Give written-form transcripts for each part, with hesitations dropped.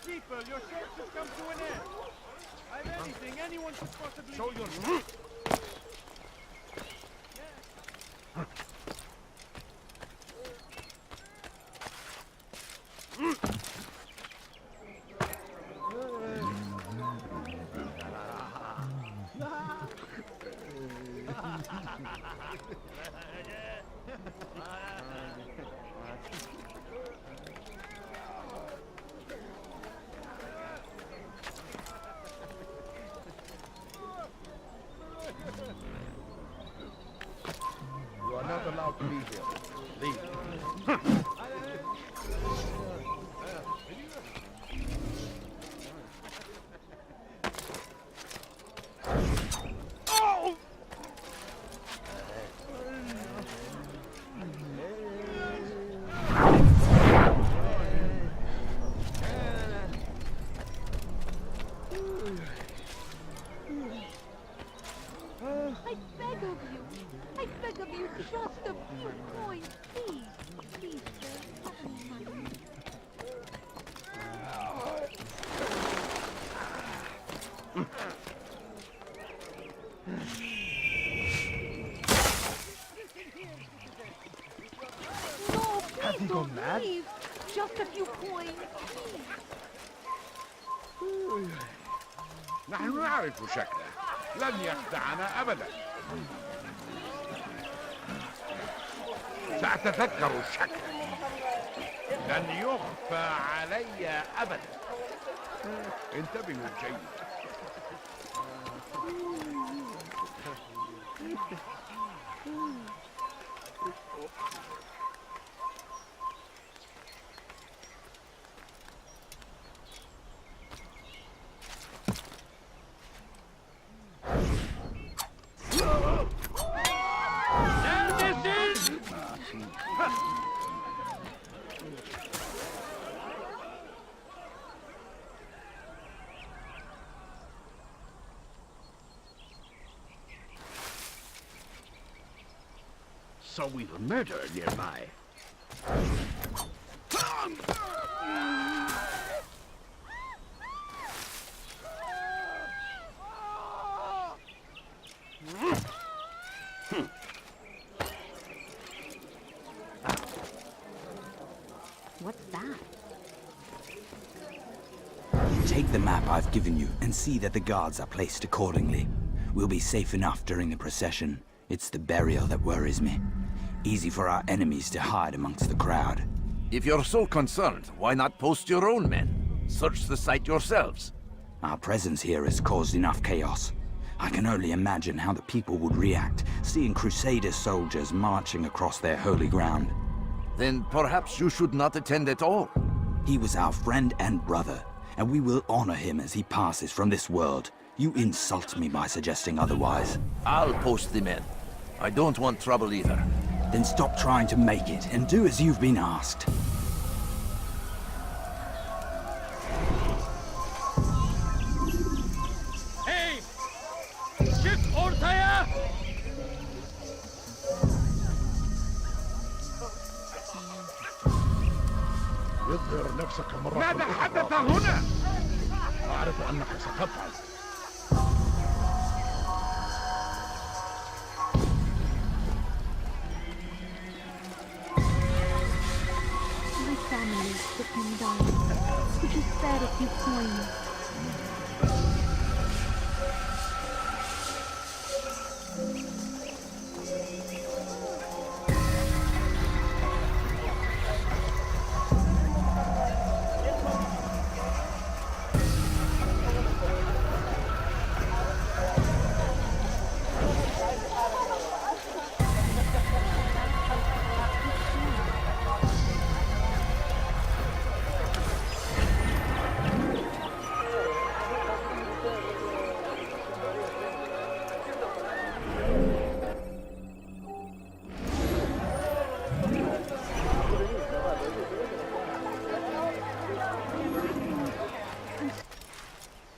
People, your search has come to an end. I've anything anyone could possibly Show your You are not allowed to be here. Leave. I beg of you, just a few coins, please. Please, sir, have any money. No, please don't leave. Just a few coins, please. نحن نعرف شكله لن يخدعنا أبدا سأتذكر الشكل لن يخفى علي أبدا انتبهوا جيدا So we've a murderer nearby. What's that? Take the map I've given you and see that the guards are placed accordingly. We'll be safe enough during the procession. It's the burial that worries me. Easy for our enemies to hide amongst the crowd. If you're so concerned, why not post your own men? Search the site yourselves. Our presence here has caused enough chaos. I can only imagine how the people would react, seeing Crusader soldiers marching across their holy ground. Then perhaps you should not attend at all. He was our friend and brother, and we will honor him as he passes from this world. You insult me by suggesting otherwise. I'll post the men. I don't want trouble either. Then stop trying to make it, and do as you've been asked. Hey! Çık ortaya! اظهر نفسك مرة ماذا أخرى. حدث هنا؟ أعرف أنك ستفعل. My family is sick and dying. Could you spare a few coins?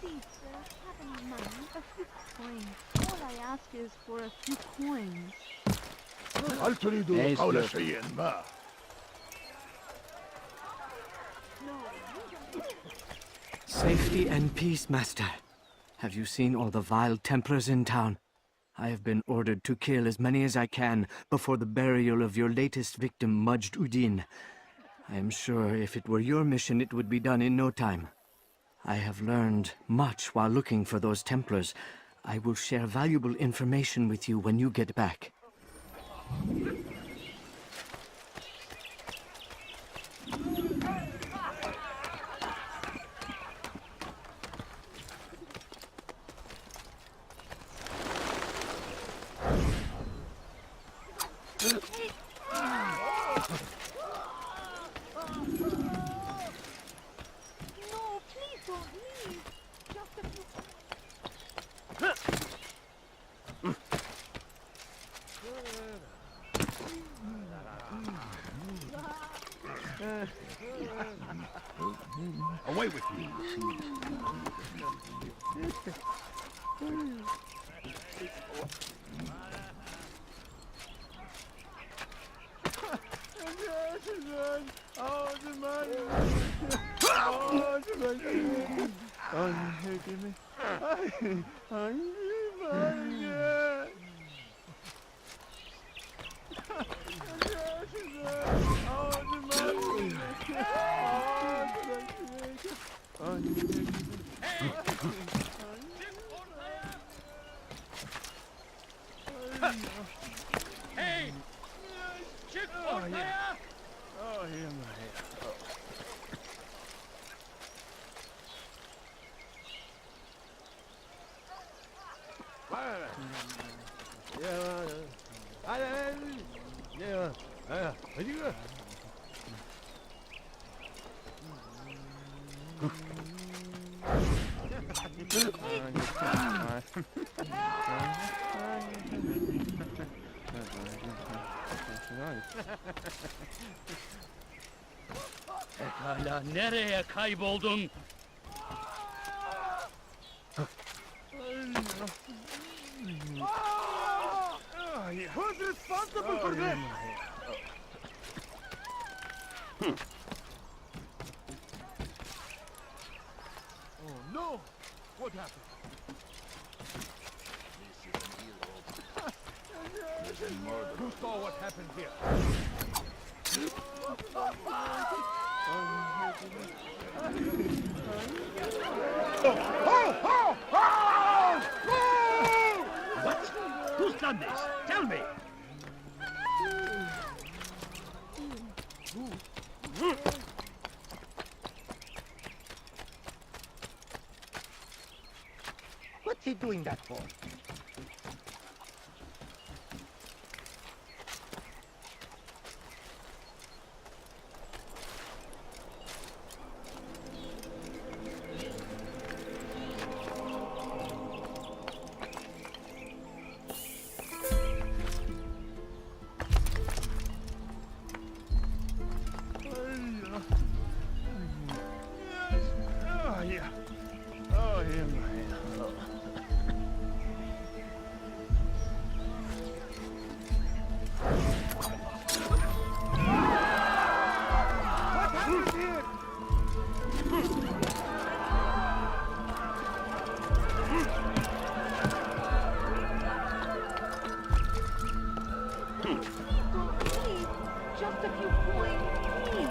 Please, sir, have any money? A few coins. All I ask is for a few coins. هل تريد قول شيء ما؟ No, you don't. Safety and peace, Master. Have you seen all the vile Templars in town? I have been ordered to kill as many as I can before the burial of your latest victim, Majd Udin. I am sure if it were your mission, it would be done in no time. I have learned much while looking for those Templars. I will share valuable information with you when you get back. No, please don't leave. Just a few. Away with you. Hey! Çık ortaya! Pekala, nereye kayboldun? Who's responsible for this? Oh no! What happened? Who saw what happened here? What? Who's done this? Tell me! What's he doing that for? Please, just a few coins, please.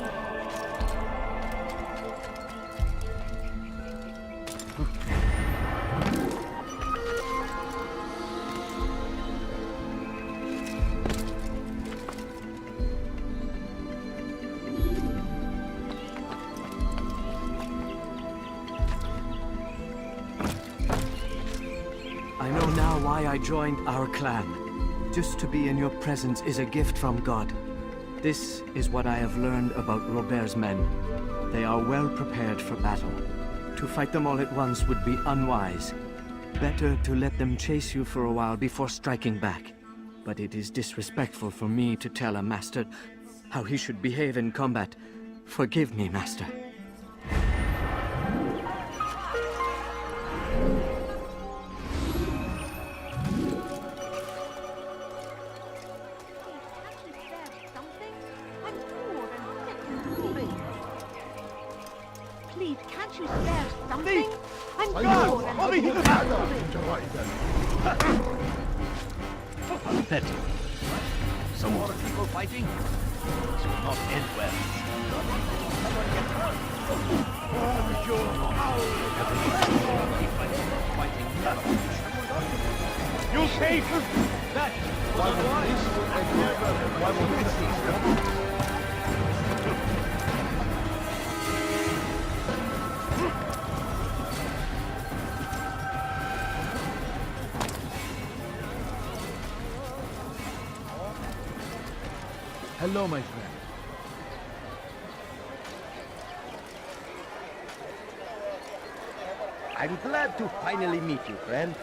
I know now why I joined our clan. Just to be in your presence is a gift from God. This is what I have learned about Robert's men. They are well prepared for battle. To fight them all at once would be unwise. Better to let them chase you for a while before striking back. But it is disrespectful for me to tell a master how he should behave in combat. Forgive me, master. please, can't you spare something? I'm أيوة. bored and Pathetic. Some more people fighting? This will not end well. You pay for that. Why won't this cease? Hello, my friend. I'm glad to finally meet you, friend.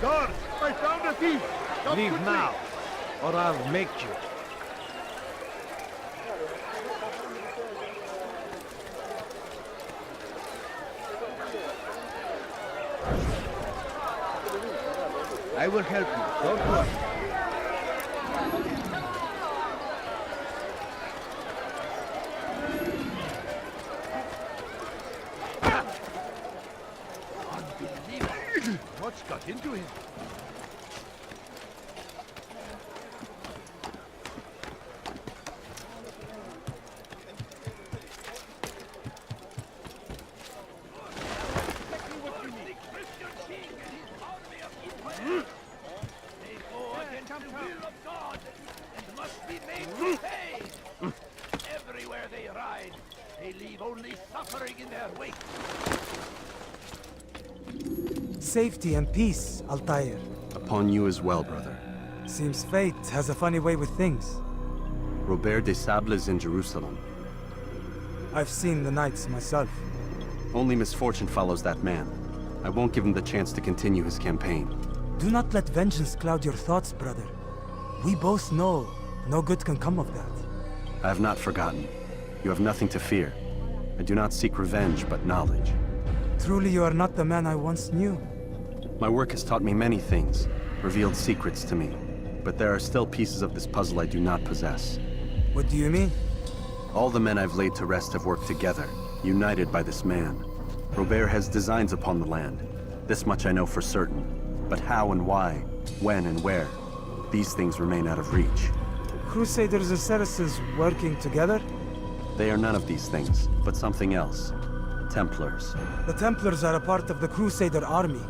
Guards, I found a thief. Come Leave quickly. now, or I'll make you. I will help you. Don't worry. Unbelievable. What's got into him? Everywhere they ride, they leave only suffering in their wake. Safety and peace, Altair. Upon you as well, brother. Seems fate has a funny way with things. Robert de Sable is in Jerusalem. I've seen the knights myself. Only misfortune follows that man. I won't give him the chance to continue his campaign. Do not let vengeance cloud your thoughts, brother. We both know no good can come of that. I have not forgotten. You have nothing to fear. I do not seek revenge, but knowledge. Truly you are not the man I once knew. My work has taught me many things, revealed secrets to me. But there are still pieces of this puzzle I do not possess. What do you mean? All the men I've laid to rest have worked together, united by this man. Robert has designs upon the land. This much I know for certain. But how and why, when and where, these things remain out of reach. Crusaders and Saracens working together? They are none of these things, but something else. Templars. The Templars are a part of the Crusader army.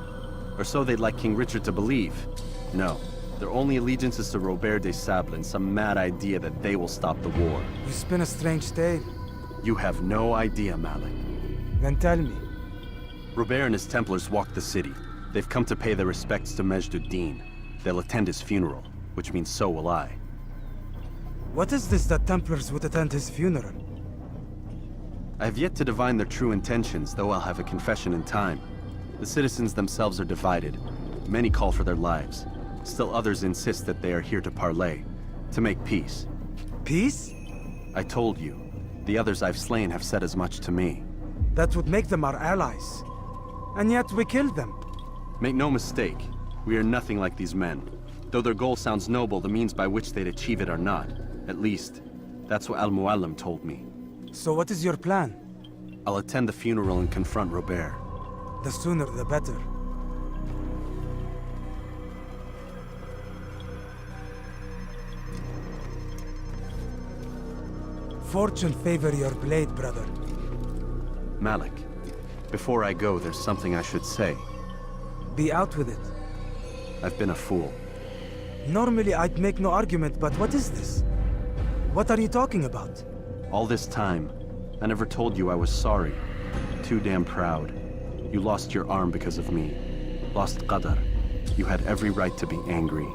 Or so they'd like King Richard to believe. No, their only allegiance is to Robert de Sable and some mad idea that they will stop the war. You spin a strange tale. You have no idea, Malik. Then tell me. Robert and his Templars walked the city. They've come to pay their respects to Majd-ud-Din. They'll attend his funeral, which means so will I. What is this that Templars would attend his funeral? I have yet to divine their true intentions, though I'll have a confession in time. The citizens themselves are divided. Many call for their lives. Still others insist that they are here to parley, to make peace. Peace? I told you. The others I've slain have said as much to me. That would make them our allies. And yet we killed them. Make no mistake, we are nothing like these men. Though their goal sounds noble, the means by which they'd achieve it are not. At least, that's what Al-Mualim told me. So what is your plan? I'll attend the funeral and confront Robert. The sooner the better. Fortune favor your blade, brother. Malik, before I go, there's something I should say. Be out with it. I've been a fool. Normally I'd make no argument, but what is this? What are you talking about? All this time, I never told you I was sorry. Too damn proud. You lost your arm because of me. Lost Qadar. You had every right to be angry.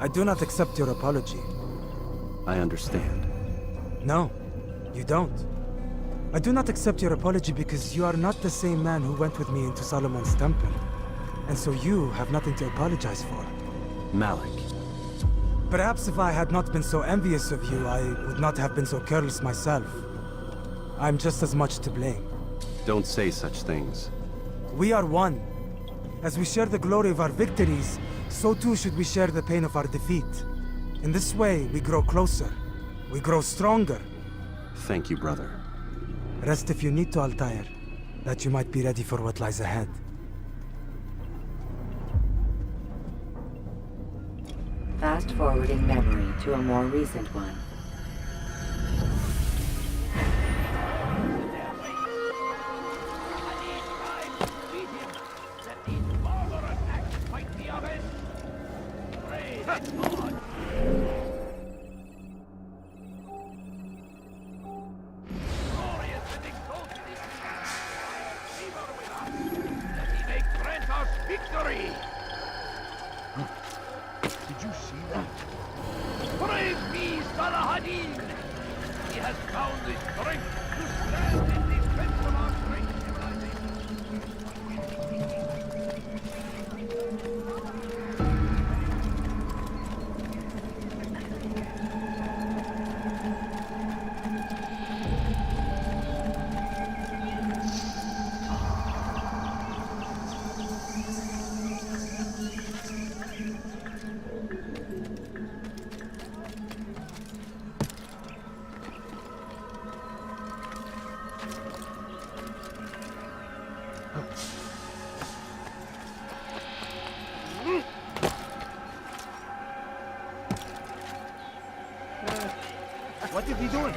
I do not accept your apology. I understand. No, you don't. I do not accept your apology because you are not the same man who went with me into Solomon's temple. And so you have nothing to apologize for. Malik. Perhaps if I had not been so envious of you, I would not have been so careless myself. I'm just as much to blame. Don't say such things. We are one. As we share the glory of our victories, so too should we share the pain of our defeat. In this way, we grow closer. We grow stronger. Thank you, brother. Rest if you need to, Altair, that you might be ready for what lies ahead. Fast-forwarding memory to a more recent one. Victory! Did you see that? Praise be Salahadin! He has found the strength to stand in defense of our great What is he doing?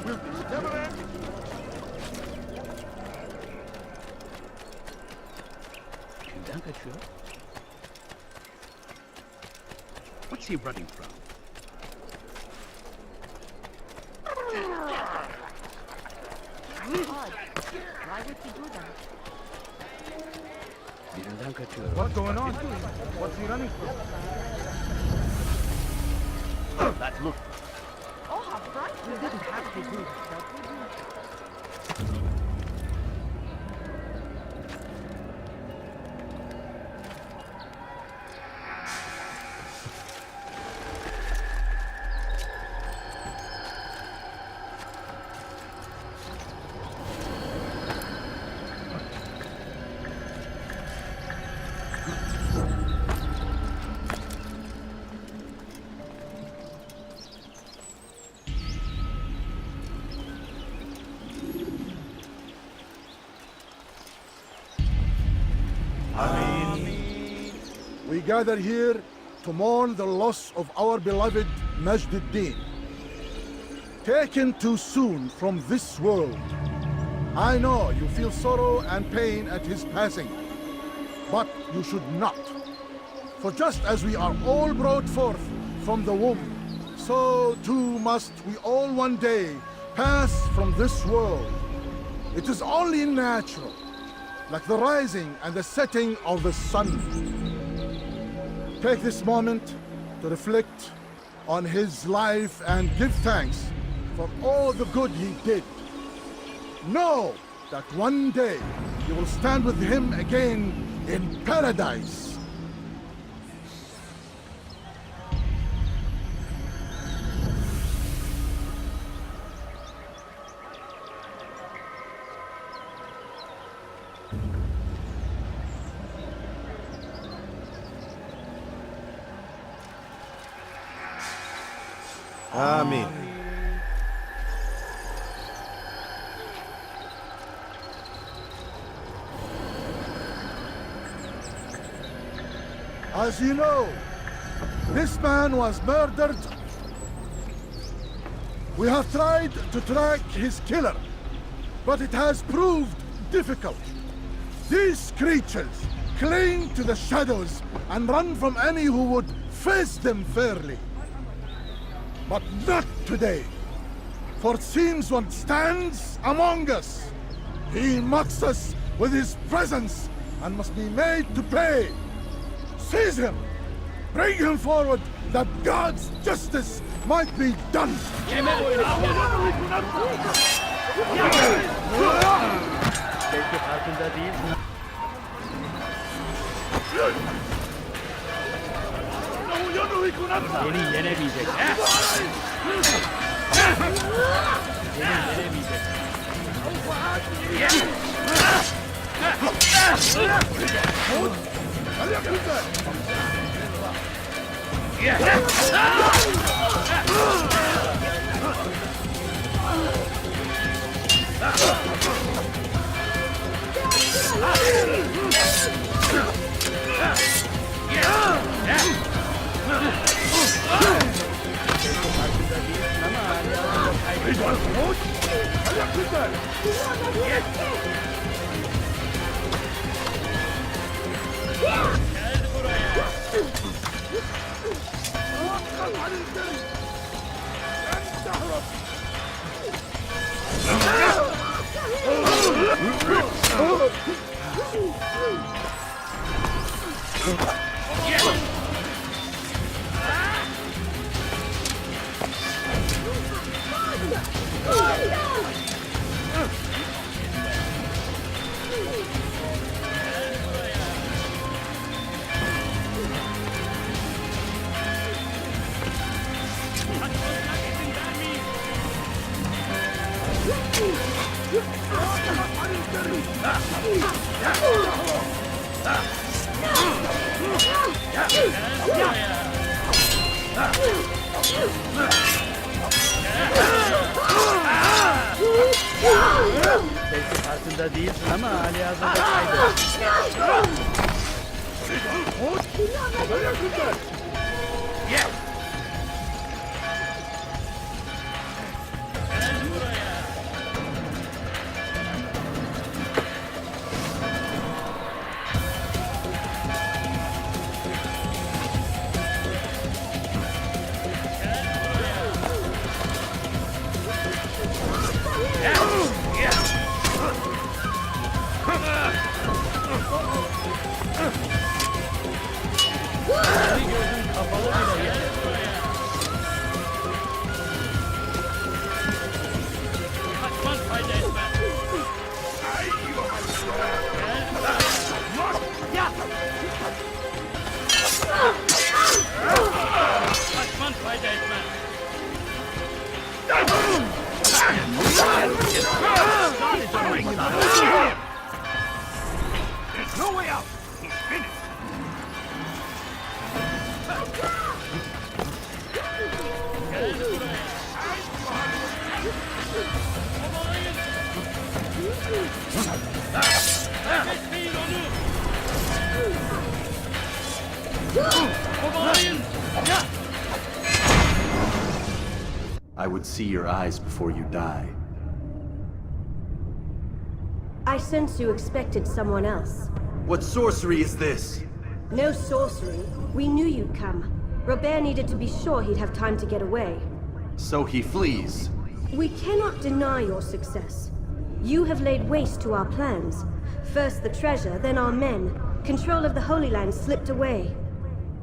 Will this never end? What's he running from? Why would you do that? What's going on? What's he running from? That look. Oh, how bright! You didn't have to do that. We gather here to mourn the loss of our beloved Majd ad-Din. Taken too soon from this world. I know you feel sorrow and pain at his passing, but you should not. For just as we are all brought forth from the womb, so too must we all one day pass from this world. It is only natural, like the rising and the setting of the sun. Take this moment to reflect on his life and give thanks for all the good he did. Know that one day you will stand with him again in paradise. Amen. As you know, this man was murdered. We have tried to track his killer, but it has proved difficult. These creatures cling to the shadows and run from any who would face them fairly. But not today, for it seems one stands among us. He mocks us with his presence and must be made to pay. Seize him! Bring him forward that God's justice might be done! Belki farkında değil. Seni yenemeyecek. Belki farkında değilsin ama halihazırda kaybettin. Kaçman fayda etmez. Kaçman fayda etmez. There's no way out. He's finished. I would see your eyes before you die. I sense you expected someone else. What sorcery is this? No sorcery. We knew you'd come. Robert needed to be sure he'd have time to get away. So he flees. We cannot deny your success. You have laid waste to our plans. First the treasure, then our men. Control of the Holy Land slipped away.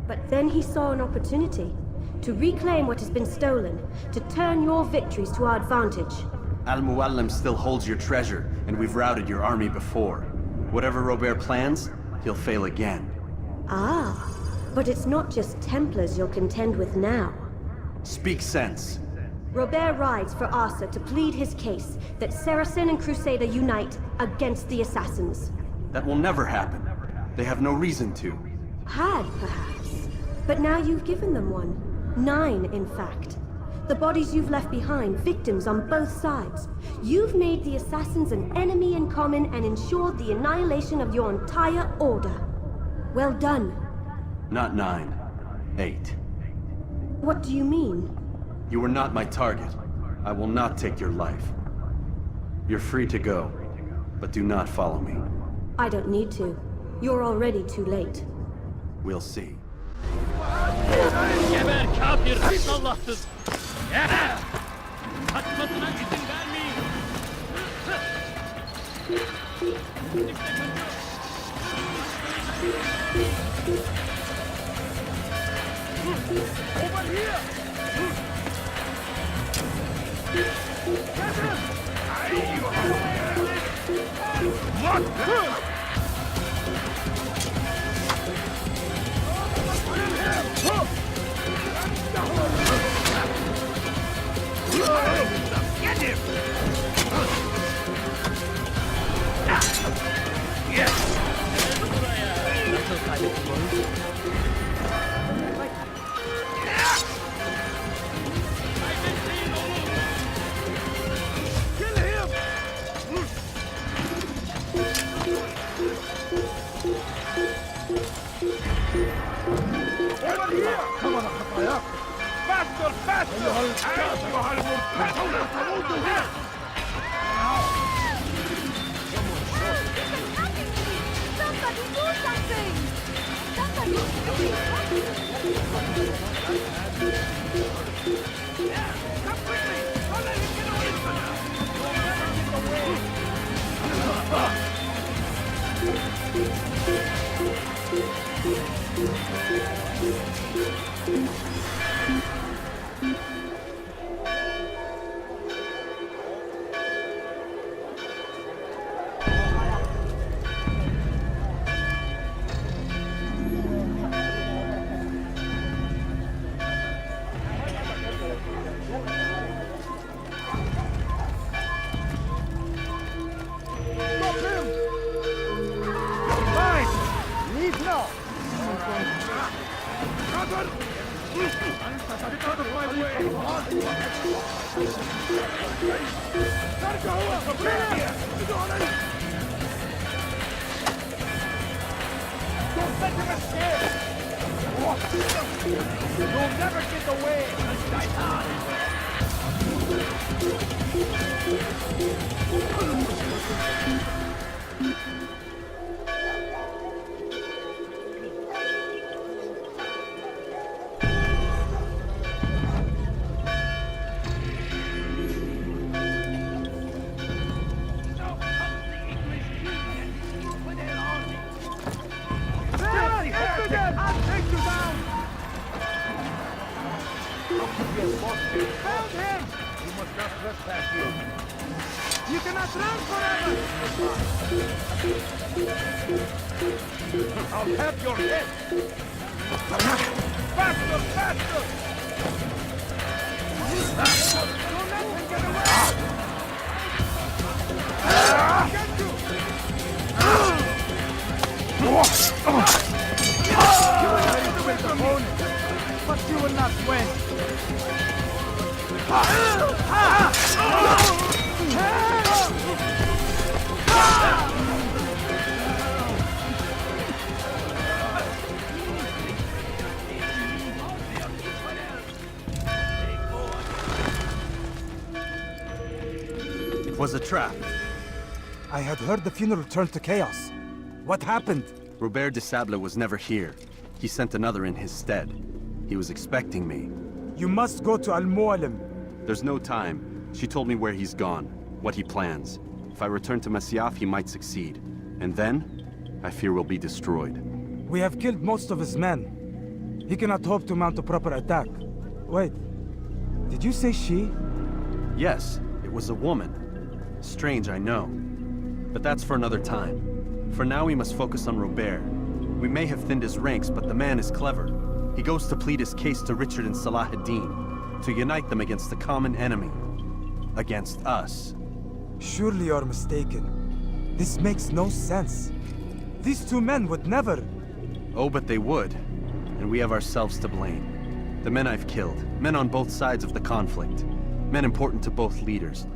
But then he saw an opportunity to reclaim what has been stolen, to turn your victories to our advantage. Al-Mualim still holds your treasure, and we've routed your army before. Whatever Robert plans, he'll fail again. Ah, but it's not just Templars you'll contend with now. Speak sense. Robert rides for Asa to plead his case that Saracen and Crusader unite against the Assassins. That will never happen. They have no reason to. Had, perhaps. But now you've given them one. 9, in fact. The bodies you've left behind, victims on both sides. You've made the Assassins an enemy in common and ensured the annihilation of your entire order. Well done. Not 9. 8. What do you mean? You were not my target. I will not take your life. You're free to go, but do not follow me. I don't need to. You're already too late. We'll see. Geber kafir, Allahsız. Kaçmasına izin vermeyin. Over here! Get him! Yes! Come on, خطاياك. Faster, faster! أيها المرتد! Somebody do something! Somebody Come quickly! Don't let him get away from us! You'll never get away! Stop him! Fine! Leave now! Brother! Get out of my way! Come back here! Don't let him escape! You'll never get away! Now comes the English King with their army. I'll take you down! Found him! You must not trespass here. You cannot run forever! I'll have your head! Faster, faster! Don't let him get away! Get you! You will the opponent, but you will not win. It was a trap. I had heard the funeral turned to chaos. What happened? Robert de Sable was never here. He sent another in his stead. He was expecting me. You must go to Al-Mualim. There's no time. She told me where he's gone, what he plans. If I return to Masyaf, he might succeed. And then, I fear we'll be destroyed. We have killed most of his men. He cannot hope to mount a proper attack. Wait, did you say she? Yes, it was a woman. Strange, I know. But that's for another time. For now, we must focus on Robert. We may have thinned his ranks, but the man is clever. He goes to plead his case to Richard and Salah ad-Din, to unite them against the common enemy. Against us. Surely you're mistaken. This makes no sense. These two men would never... Oh, but they would. And we have ourselves to blame. The men I've killed, men on both sides of the conflict. Men important to both leaders.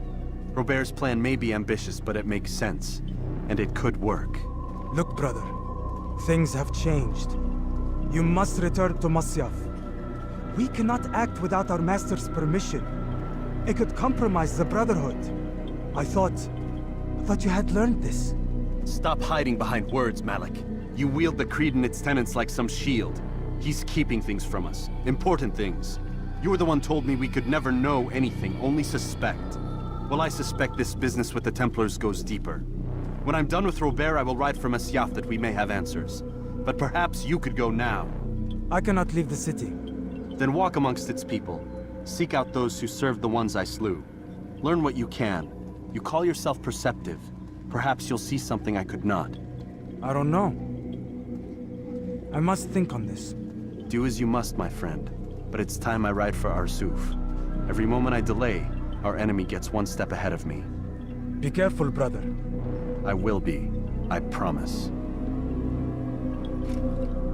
Robert's plan may be ambitious, but it makes sense. And it could work. Look, brother. Things have changed. You must return to Masyaf. We cannot act without our master's permission. It could compromise the Brotherhood. I thought you had learned this. Stop hiding behind words, Malik. You wield the creed and its tenets like some shield. He's keeping things from us. Important things. You were the one told me we could never know anything, only suspect. Well, I suspect this business with the Templars goes deeper. When I'm done with Robert, I will ride for Masyaf that we may have answers. But perhaps you could go now. I cannot leave the city. Then walk amongst its people. Seek out those who served the ones I slew. Learn what you can. You call yourself perceptive. Perhaps you'll see something I could not. I don't know. I must think on this. Do as you must, my friend. But it's time I ride for Arsuf. Every moment I delay, our enemy gets one step ahead of me. Be careful, brother. I will be. I promise. Thank you.